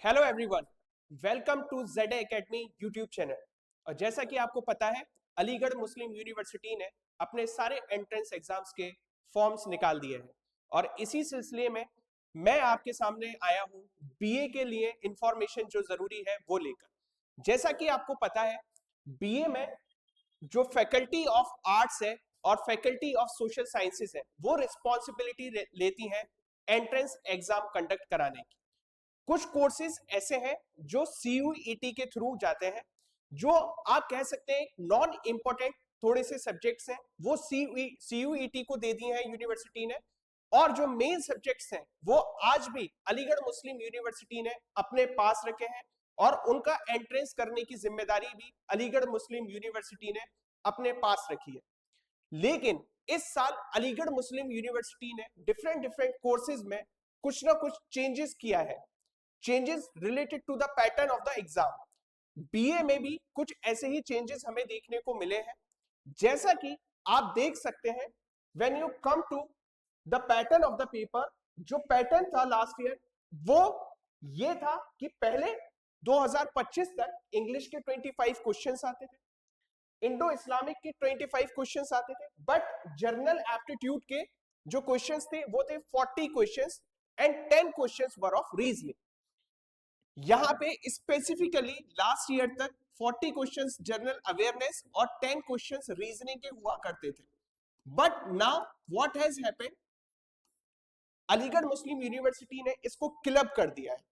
Hello everyone, welcome to Z academy YouTube channel. और जैसा कि आपको पता है, अलीगढ़ मुस्लिम यूनिवर्सिटी ने अपने सारे एंट्रेंस एग्जाम्स के फॉर्म्स निकाल दिए हैं और इसी सिलसिले में मैं आपके सामने आया हूं बीए के लिए इंफॉर्मेशन जो जरूरी है वो लेकर। जैसा कि आपको पता है, बीए में जो फैकल्टी ऑफ आर्ट्स है और फैकल्टी ऑफ सोशल साइंसेज है वो रिस्पॉन्सिबिलिटी लेती हैं एंट्रेंस एग्जाम कंडक्ट कराने की। कुछ कोर्सेज ऐसे हैं जो सीयूईटी के थ्रू जाते हैं, जो आप कह सकते हैं नॉन इंपॉर्टेंट थोड़े से सब्जेक्ट्स हैं, वो सीयूईटी को दे दिए हैं यूनिवर्सिटी ने। और जो मेन सब्जेक्ट्स हैं वो आज भी अलीगढ़ मुस्लिम यूनिवर्सिटी ने अपने पास रखे हैं और उनका एंट्रेंस करने की जिम्मेदारी भी अलीगढ़ मुस्लिम यूनिवर्सिटी ने अपने पास रखी है। लेकिन इस साल अलीगढ़ मुस्लिम यूनिवर्सिटी ने डिफरेंट डिफरेंट कोर्सेज में कुछ ना कुछ चेंजेस किया है, changes related to the pattern of the exam. BA में भी कुछ ऐसे ही चेंजेस हमें देखने को मिले हैं। जैसा कि आप देख सकते हैं, when you come to the pattern of the paper, जो पैटर्न था लास्ट ईयर वो ये था कि पहले 2025 तक इंग्लिश के 25 क्वेश्चंस आते थे, इंडो इस्लामिक के 25 क्वेश्चंस आते थे, बट जर्नल एप्टीट्यूड के जो क्वेश्चंस थे वो थे 40 questions and 10 questions were of reasoning. यहां पे स्पेसिफिकली लास्ट ईयर तक 40 क्वेश्चंस जनरल अवेयरनेस और 10 क्वेश्चंस रीजनिंग के हुआ करते थे। But now what has happened, Aligarh Muslim university ने इसको क्लब कर दिया है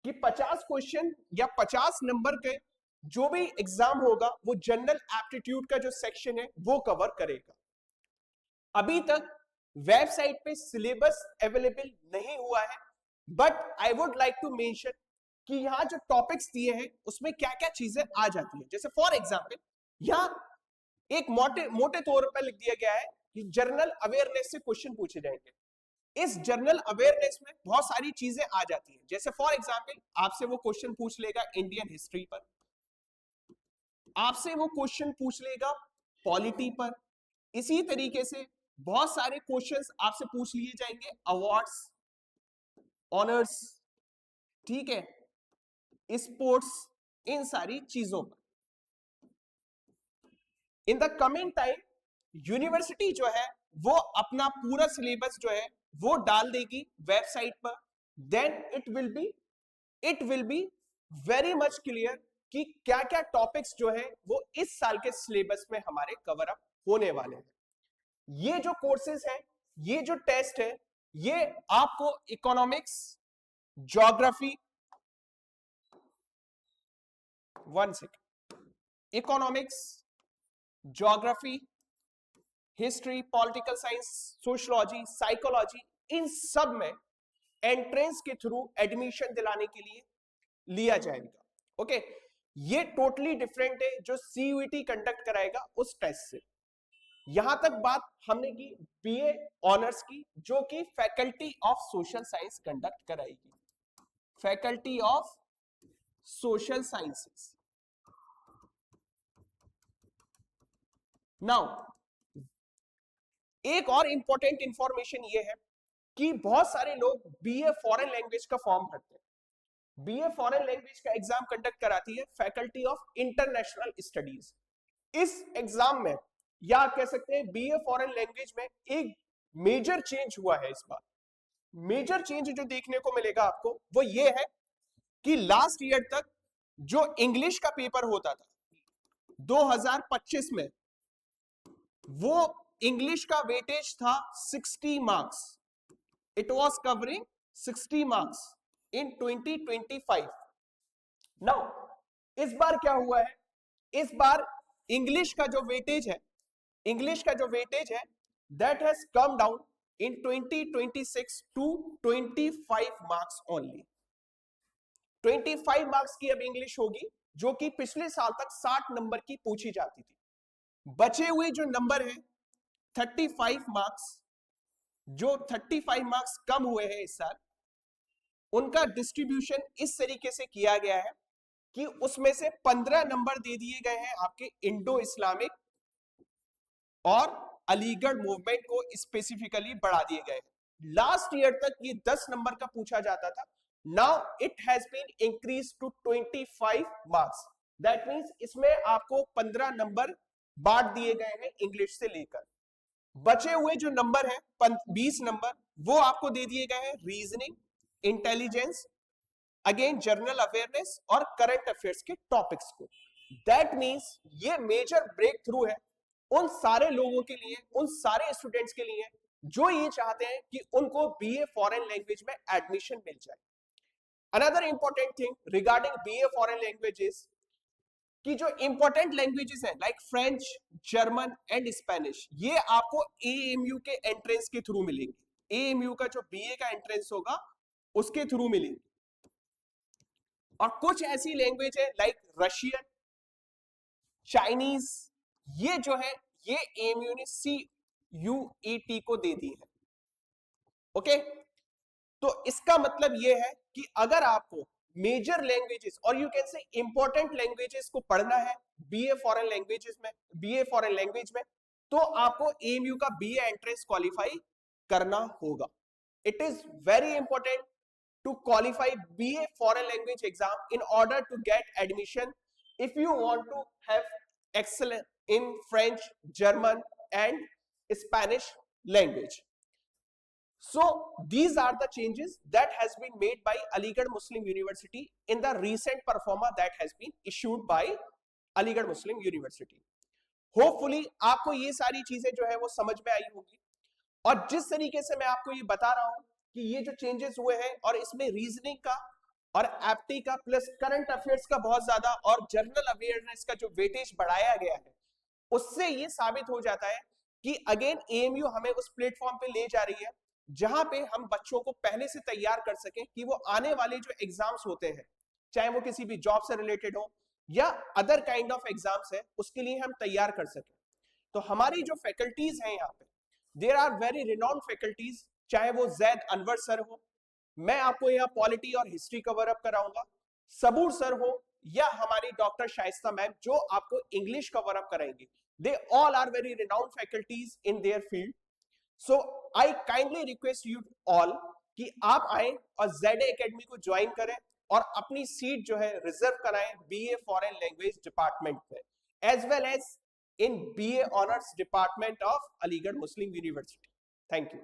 कि 50 क्वेश्चन या 50 नंबर के जो भी एग्जाम होगा वो जनरल एप्टीट्यूड का जो सेक्शन है वो कवर करेगा। अभी तक वेबसाइट पे सिलेबस अवेलेबल नहीं हुआ है, but I would like to mention कि यहाँ जो टॉपिक्स दिए हैं उसमें क्या क्या चीजें आ जाती हैं। जैसे फॉर एग्जाम्पल यहाँ एक मोटे मोटे तौर पर लिख दिया गया है कि जनरल अवेयरनेस से क्वेश्चन पूछे जाएंगे। इस जनरल अवेयरनेस में बहुत सारी चीजें आ जाती हैं। जैसे फॉर एग्जाम्पल आपसे वो क्वेश्चन पूछ लेगा इंडियन हिस्ट्री पर, आपसे वो क्वेश्चन पूछ लेगा पॉलिटी पर, इसी तरीके से बहुत सारे क्वेश्चंस आपसे पूछ लिए जाएंगे अवार्ड्स, ऑनर्स, ठीक है, स्पोर्ट्स, इन सारी चीजों पर। In the coming time university जो है वो अपना पूरा सिलेबस जो है वो डाल देगी वेबसाइट पर। Then it will be very much clear कि क्या क्या टॉपिक्स जो है वो इस साल के सिलेबस में हमारे कवर अप होने वाले हैं। ये जो कोर्सेज हैं, ये जो टेस्ट है, ये आपको economics, geography, one second, economics, geography, history, political science, sociology, psychology, इन सब में एंट्रेंस के थ्रू एडमिशन दिलाने के लिए लिया जाएगा। ओके, ये टोटली डिफरेंट है जो सीयूईटी कंडक्ट कराएगा उस टेस्ट से। यहां तक बात हमने की बीए ऑनर्स की, जो कि faculty of social science conduct कराएगी, faculty of social sciences. Now एक और इंपॉर्टेंट इंफॉर्मेशन ये है कि बहुत सारे लोग बीए फॉरेन लैंग्वेज का फॉर्म भरते हैं। बीए फॉरेन लैंग्वेज का एग्जाम कंडक्ट कराती है फैकल्टी ऑफ इंटरनेशनल स्टडीज। इस एग्जाम में या कह सकते हैं बीए फॉरेन लैंग्वेज में एक मेजर चेंज हुआ है इस बार। मेजर चेंज जो देखने को मिलेगा आपको वो ये है कि लास्ट ईयर तक जो इंग्लिश का पेपर होता था 2025 में, वो इंग्लिश का वेटेज था 60 marks. It was covering 60 marks in 2025। Now इस बार क्या हुआ है, इस बार इंग्लिश का जो वेटेज है, इंग्लिश का जो वेटेज है that has come down in 2026 to 25 marks only. 25 marks की अब इंग्लिश होगी, जो कि पिछले साल तक 60 नंबर की पूछी जाती थी। बचे हुए जो नंबर है 35 मार्क्स, जो 35 मार्क्स कम हुए हैं इस साल, उनका डिस्ट्रीब्यूशन इस तरीके से किया गया है कि उसमें से 15 नंबर दे दिए गए हैं आपके इंडो इस्लामिक और अलीगढ़ मूवमेंट को स्पेसिफिकली बढ़ा दिए गए हैं। लास्ट ईयर तक ये 10 नंबर का पूछा जाता था, now it has been increase to 25 marks. That means इसमें आपको 15 नंबर बांट दिए गए हैं इंग्लिश से लेकर। बचे हुए जो नंबर है 20 नंबर, वो आपको दे दिए गए हैं reasoning, intelligence, again general awareness और करंट अफेयर्स के टॉपिक्स को। दैट मीन्स ये मेजर ब्रेक थ्रू है उन सारे लोगों के लिए, उन सारे स्टूडेंट्स के लिए जो ये चाहते हैं कि उनको बीए फॉरेन लैंग्वेज में एडमिशन मिल जाए। Another important thing regarding BA foreign languages कि जो इंपॉर्टेंट लैंग्वेजेस हैं like French, German and Spanish, ये आपको एएमयू के एंट्रेंस के थ्रू मिलेंगे। एएमयू का जो बीए का एंट्रेंस होगा उसके थ्रू मिलेंगे। और कुछ ऐसी लैंग्वेज है लाइक रशियन, चाइनीज, ये जो है ये एएमयू ने CUET को दे दी है। ओके, तो इसका मतलब ये है कि अगर आपको मेजर लैंग्वेजेस और you can say important languages को पढ़ना है बीए फॉरेन लैंग्वेजेस में, बीए फॉरेन लैंग्वेज में, तो आपको एएमयू का बीए एंट्रेंस क्वालिफाई करना होगा। It is very important to qualify BA foreign language exam in order to get admission if you want to have excellence in French, German and Spanish language. So these are the changes that has been made by Aligarh Muslim University in the recent performa that has been issued by Aligarh Muslim University. Hopefully आपको ये सारी चीजें जो है वो समझ में आई होगी। और जिस तरीके से मैं आपको ये बता रहा हूं कि ये जो चेंजेस हुए हैं और इसमें रीजनिंग का और एप्टी का प्लस करंट अफेयर्स का बहुत ज्यादा और जनरल अवेयरनेस का जो वेटेज बढ़ाया गया है, उससे ये साबित हो जाता है कि अगेन एएमयू हमें उस प्लेटफॉर्म पे ले जा रही है जहां पे हम बच्चों को पहले से तैयार कर सकें कि वो आने वाले जो एग्जाम्स होते हैं, चाहे वो किसी भी जॉब से रिलेटेड हो या अदर काइंड ऑफ एग्जाम्स है, उसके लिए हम तैयार कर सकें। तो हमारी जो फैकल्टीज हैं यहाँ पे, there are very renowned faculties, चाहे वो जैद अनवर सर हो, मैं आपको यहाँ पॉलिटी और हिस्ट्री कवर अप कराऊंगा, सबूर सर हो या हमारी डॉक्टर शाइस्ता मैम जो आपको इंग्लिश कवर अप कराएंगे, they all are very renowned faculties in their field. So I kindly request you all कि आप आए और जेड एकेडमी को ज्वाइन करें और अपनी सीट जो है रिजर्व कराएं बीए फॉरेन लैंग्वेज डिपार्टमेंट में, as well as in BA Honors Department of Aligarh Muslim University. Thank you.